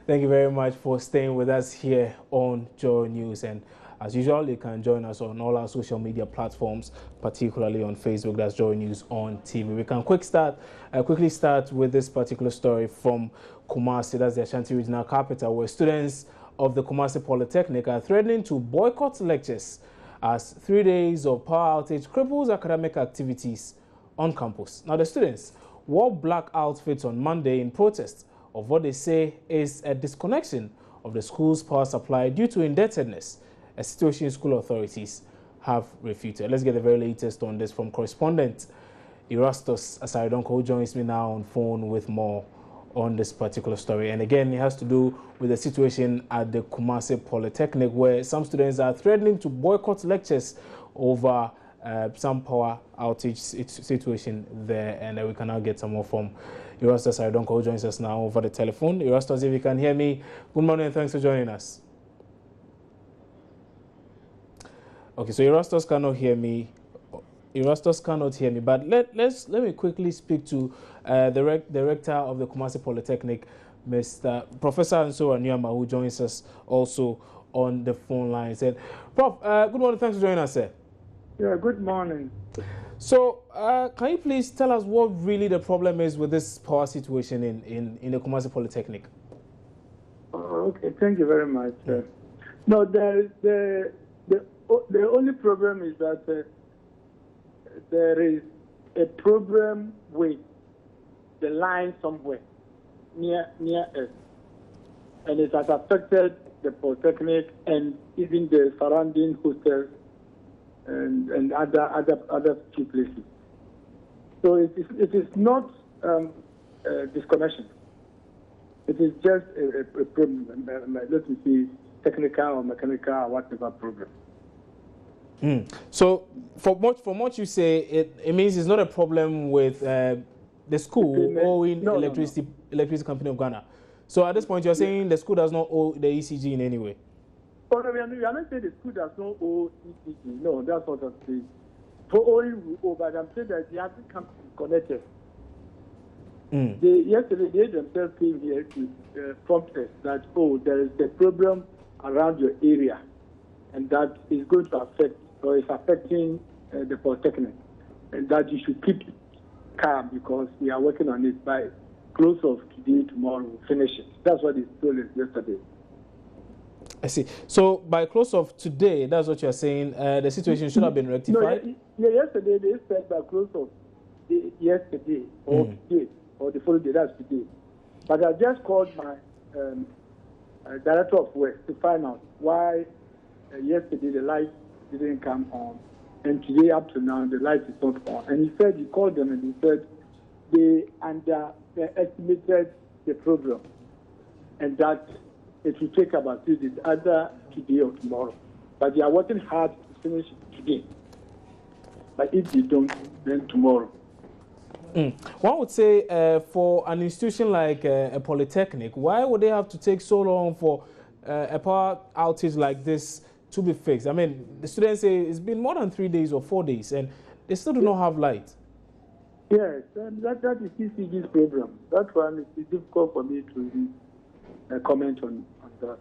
Thank you very much for staying with us here on Joy News. And as usual, you can join us on all our social media platforms, particularly on Facebook. That's Joy News on TV. We can quickly start with this particular story from Kumasi. That's the Ashanti Regional Capital, where students of the Kumasi Polytechnic are threatening to boycott lectures as 3 days of power outage cripples academic activities on campus. Now, the students wore black outfits on Monday in protest of what they say is a disconnection of the school's power supply due to indebtedness, a situation school authorities have refuted. Let's get the very latest on this from correspondent Erastus Asaridonko, who joins me now on phone with more on this particular story. And again, it has to do with the situation at the Kumasi Polytechnic, where some students are threatening to boycott lectures over some power outage situation there. And we can now get some more from Erastus Asaridonko, who joins us now over the telephone. Erastus, if you can hear me, good morning and thanks for joining us. Okay, so Erastus cannot hear me. Erastus cannot hear me, but let me quickly speak to the rector of the Kumasi Polytechnic, Mr. Professor Ansora Nyama, who joins us also on the phone line. Said, Prof, good morning, thanks for joining us, sir. Yeah, good morning. So, can you please tell us what really the problem is with this power situation in the Kumasi Polytechnic? Okay, thank you very much. No, the only problem is that there is a problem with the line somewhere near us, and it has affected the Polytechnic and even the surrounding hotels and other few places. So it is not disconnection. It is just a problem. Let me see, technical or mechanical or whatever problem. So, from what you say, it means it's not a problem with the school owing electricity company of Ghana. So at this point, you're saying the school does not owe the ECG in any way? Oh, no, we are not saying the school does not owe ECG. No, that's what I'm saying. For owing we owe, but I'm saying that they have become connected. Yesterday, they themselves came here to prompt us that, oh, there is a problem around your area, and that is going to affect or is affecting the Polytechnic, and that you should keep calm because we are working on it. By close of today, tomorrow, we'll finish it. That's what they told us yesterday. I see. So by close of today, that's what you're saying, the situation should have been rectified? No, yesterday they said by close of yesterday or today or the following day, that's today. But I just called my director of work to find out why yesterday the light didn't come on, and today up to now the light is not on. And he said, he called them and he said they underestimated the problem, and that it will take about either today or tomorrow. But they are working hard to finish it today. But if they don't, then tomorrow. One would say for an institution like a Polytechnic, why would they have to take so long for a power outage like this to be fixed? I mean, the students say it's been more than 3 days or 4 days, and they still do not have light. Yes, and that is ECG's problem. That one is difficult for me to comment on that.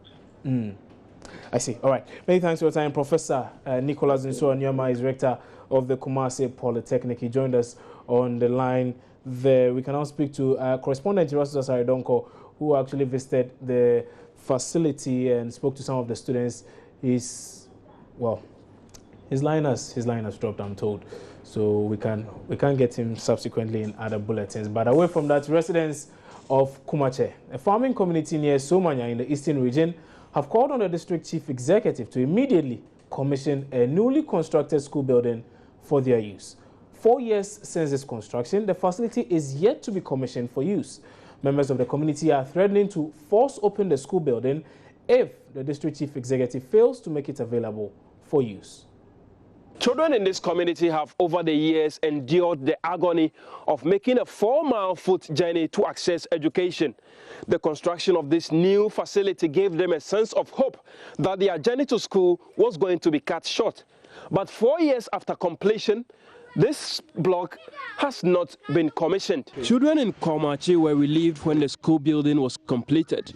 I see. All right. Many thanks for your time. Professor Nicholas Nsua Nyama is rector of the Kumasi Polytechnic. He joined us on the line there. We can now speak to correspondent Erastus Asaridonko, who actually visited the facility and spoke to some of the students. His line has dropped, I'm told. So we can get him subsequently in other bulletins. But away from that, residents of Kumasi, a farming community near Somanya in the eastern region, have called on the district chief executive to immediately commission a newly constructed school building for their use. 4 years since its construction, the facility is yet to be commissioned for use. Members of the community are threatening to force open the school building if the district chief executive fails to make it available for use. Children in this community have over the years endured the agony of making a 4-mile foot journey to access education. The construction of this new facility gave them a sense of hope that their journey to school was going to be cut short. But 4 years after completion, this block has not been commissioned. Children in Kumasi were relieved when the school building was completed.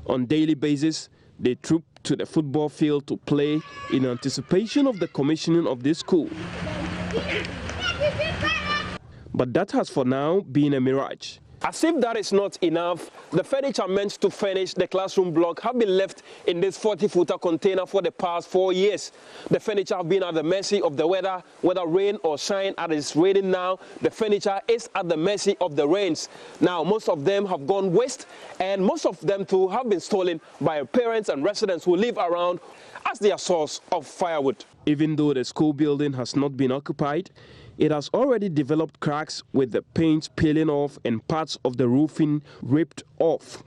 On daily basis, they troop to the football field to play in anticipation of the commissioning of this school. But that has for now been a mirage. As if that is not enough, the furniture meant to furnish the classroom block have been left in this 40-footer container for the past 4 years. The furniture have been at the mercy of the weather, whether rain or shine. As it's raining now, the furniture is at the mercy of the rains. Now, most of them have gone waste, and most of them too have been stolen by parents and residents who live around as their source of firewood. Even though the school building has not been occupied, it has already developed cracks with the paint peeling off and parts of the roofing ripped off.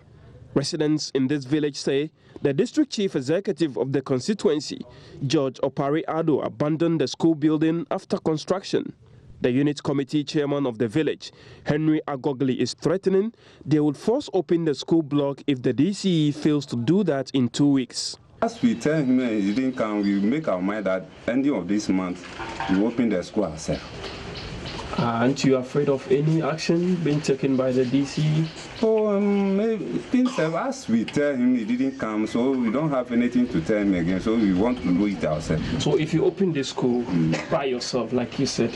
Residents in this village say the district chief executive of the constituency, George Opari-Addo, abandoned the school building after construction. The unit committee chairman of the village, Henry Agogli, is threatening they would force open the school block if the DCE fails to do that in 2 weeks. As we tell him he didn't come, we make our mind that ending of this month, we open the school ourselves. Aren't you afraid of any action being taken by the DC? Oh, things as we tell him he didn't come, so we don't have anything to tell him again, so we want to do it ourselves. So if you open the school by yourself, like you said,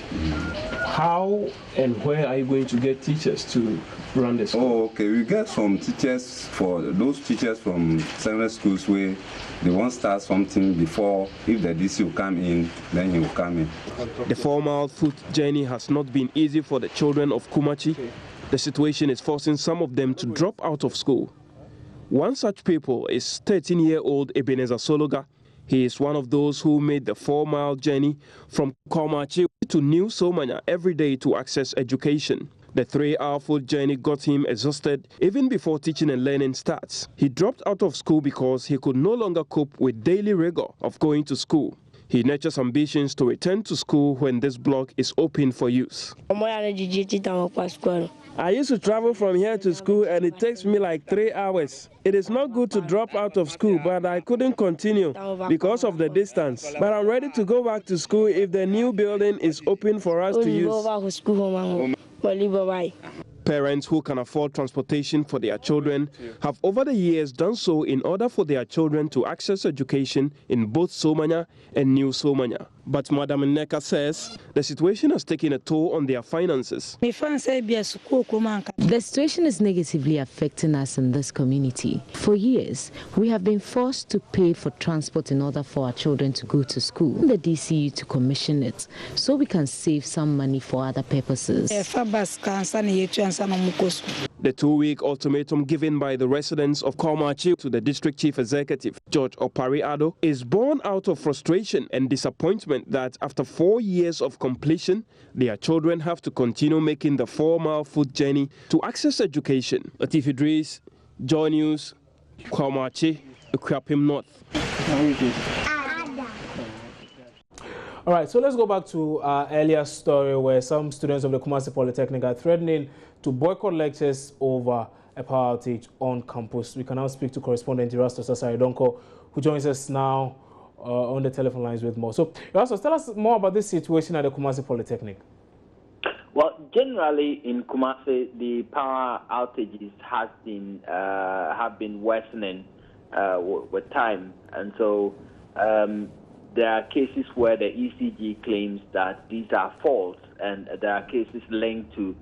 how and where are you going to get teachers to run the school? Oh, okay, we get some teachers, for those teachers from several schools where they won't start something before, if the DC will come in, then he will come in. The formal foot journey has not been easy for the children of Kumasi. The situation is forcing some of them to drop out of school. One such pupil is 13-year-old Ebenezer Sologa. He is one of those who made the 4-mile journey from Kumasi to New Somanya every day to access education. The 3-hour foot journey got him exhausted even before teaching and learning starts. He dropped out of school because he could no longer cope with daily rigor of going to school. He nurtures ambitions to return to school when this block is open for use. I used to travel from here to school and it takes me like 3 hours. It is not good to drop out of school, but I couldn't continue because of the distance. But I'm ready to go back to school if the new building is open for us to use. Parents who can afford transportation for their children have over the years done so in order for their children to access education in both Somanya and New Somanya. But Madam Nneka says the situation has taken a toll on their finances. The situation is negatively affecting us in this community. For years, we have been forced to pay for transport in order for our children to go to school. The DCU to commission it so we can save some money for other purposes. The 2-week ultimatum given by the residents of Kumasi to the district chief executive, George Opari-Addo, is born out of frustration and disappointment that after 4 years of completion, their children have to continue making the 4-mile foot journey to access education. Latif Idris, Joy News, Kumasi, Equiapim North. All right, so let's go back to our earlier story where some students of the Kumasi Polytechnic are threatening to boycott lectures over a power outage on campus. We can now speak to correspondent Erastus Asaridonko, who joins us now on the telephone lines with more. So, Erastus, tell us more about this situation at the Kumasi Polytechnic. Well, generally in Kumasi, the power outages have been worsening with time, and so there are cases where the ECG claims that these are faults, and there are cases linked to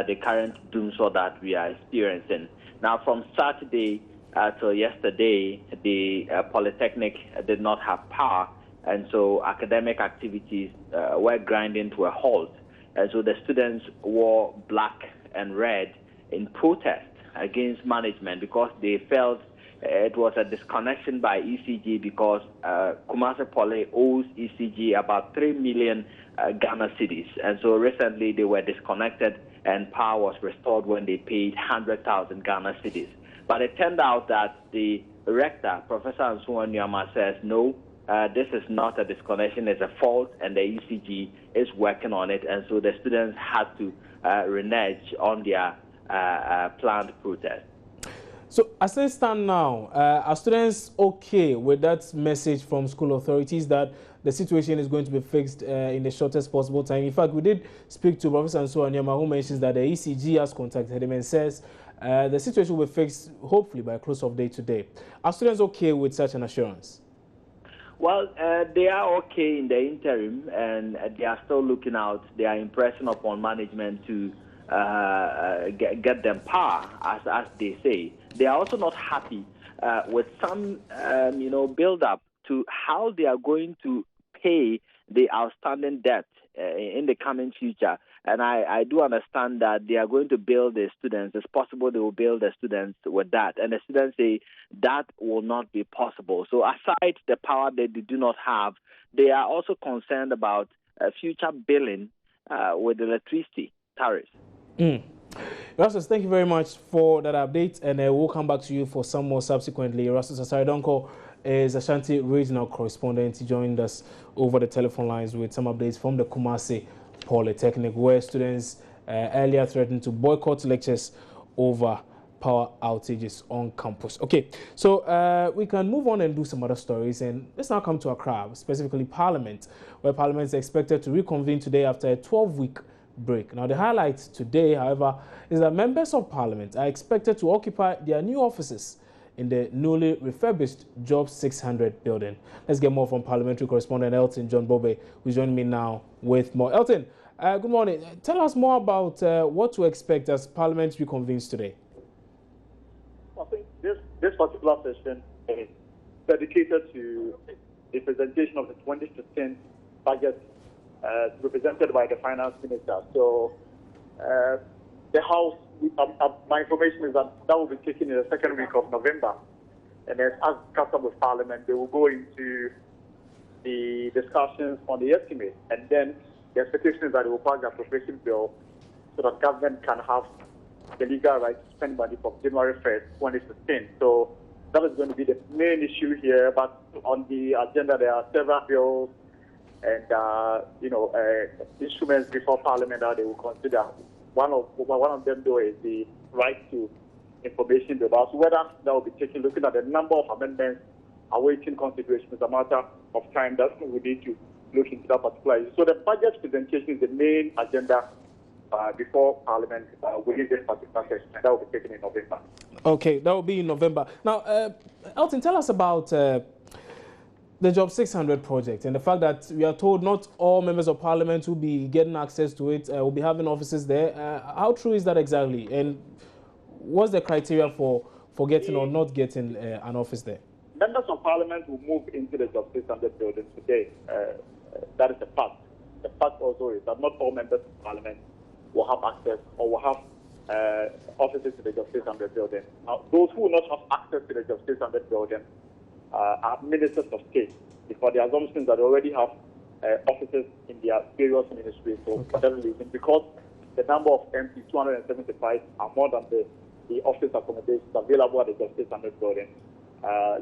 the current doomsday that we are experiencing. Now, from Saturday till yesterday, the Polytechnic did not have power, and so academic activities were grinding to a halt. And so the students wore black and red in protest against management because they felt it was a disconnection by ECG because Kumasi Poly owes ECG about 3 million Ghana cedis. And so recently they were disconnected and power was restored when they paid 100,000 Ghana cedis. But it turned out that the rector, Professor Ansuwa Nyama, says, no, this is not a disconnection, it's a fault, and the ECG is working on it. And so the students had to renege on their planned protest. So, as they stand now, are students okay with that message from school authorities that the situation is going to be fixed in the shortest possible time? In fact, we did speak to Professor Ansuwa Nyama, who mentions that the ECG has contacted him and says The situation will be fixed, hopefully, by close of day today. Are students okay with such an assurance? Well, they are okay in the interim, and they are still looking out. They are impressing upon management to get them power, as they say. They are also not happy with some, build-up to how they are going to pay the outstanding debt in the coming future. And I do understand that they are going to bill the students. It's possible they will bill the students with that. And the students say that will not be possible. So aside the power that they do not have, they are also concerned about future billing with electricity tariffs. Erastus, thank you very much for that update. And we'll come back to you for some more subsequently. Erastus Asaridonko is Ashanti regional correspondent. He joined us over the telephone lines with some updates from the Kumasi Polytechnic, where students earlier threatened to boycott lectures over power outages on campus. Okay, so we can move on and do some other stories, and let's now come to Accra, specifically Parliament, where Parliament is expected to reconvene today after a 12-week break. Now, the highlight today, however, is that members of Parliament are expected to occupy their new offices in the newly refurbished Job 600 building. Let's get more from parliamentary correspondent Elton John Bobe, who's joining me now with more. Elton, good morning. Tell us more about what to expect as Parliament reconvenes today. I think this particular session is dedicated to the presentation of the 20% budget represented by the finance minister. So the House, my information is that will be taken in the second week of November. And then as custom with Parliament, they will go into the discussions on the estimate. And then the expectation is that they will pass the appropriation bill so that government can have the legal right to spend money from January 1st, 2015. So that is going to be the main issue here. But on the agenda, there are several bills and instruments before Parliament that they will consider. One of them, though, is the right to information bill. So whether that will be taken, looking at the number of amendments awaiting consideration is a matter of time that we need to look into that particular issue. So the budget presentation is the main agenda before Parliament within this particular session, and that will be taken in November. Okay, that will be in November. Now, Elton, tell us about the Job 600 project and the fact that we are told not all members of Parliament will be getting access to it, will be having offices there. How true is that exactly? And what's the criteria for getting or not getting an office there? Members of Parliament will move into the Job 600 building today. That is the fact. The fact also is that not all members of Parliament will have access or will have offices in the Job 600 building. Now, those who will not have access to the Job 600 building are ministers of state, because the assumption is that they already have offices in their various ministries. So for that reason, because the number of MPs, 275, are more than the office accommodations available at the Job 600 building,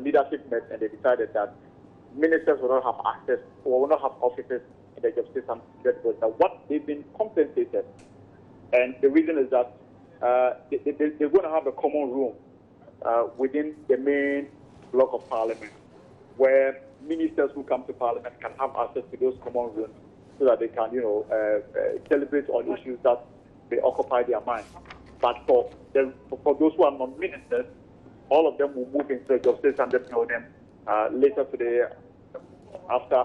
leadership met and they decided that ministers will not have access or will not have offices in the Job 600 building. Now, what they've been compensated, and the reason is that they're going to have a common room within the main block of Parliament, where ministers who come to Parliament can have access to those common rooms so that they can, celebrate on issues that they occupy their mind. But for those who are not ministers, all of them will move into the Job 600 building later today after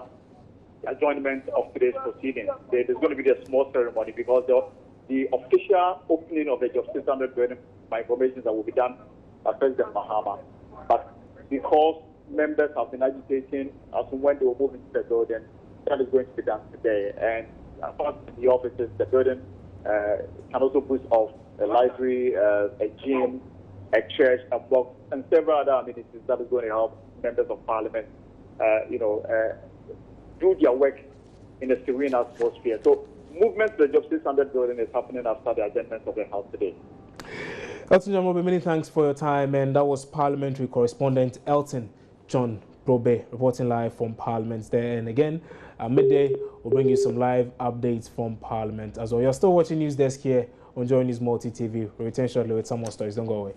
the adjournment of today's proceedings. There's going to be a small ceremony because the official opening of the Job 600 building, my information is that will be done by President Mahama. But because members have been agitating as to when they will move into the building, that is going to be done today. And apart from the offices, the building can also boost off a library, a gym, a church, a box, and several other amenities that is going to help members of Parliament, do their work in a serene atmosphere. So movement to the Job 600 building is happening after the adjournment of the House today. Elton John Bobe, many thanks for your time, and that was parliamentary correspondent Elton John Bobe reporting live from Parliament there. And again, at midday, we'll bring you some live updates from Parliament as well. You're still watching News Desk here on Joy News Multi TV. We'll return shortly with some more stories. Don't go away.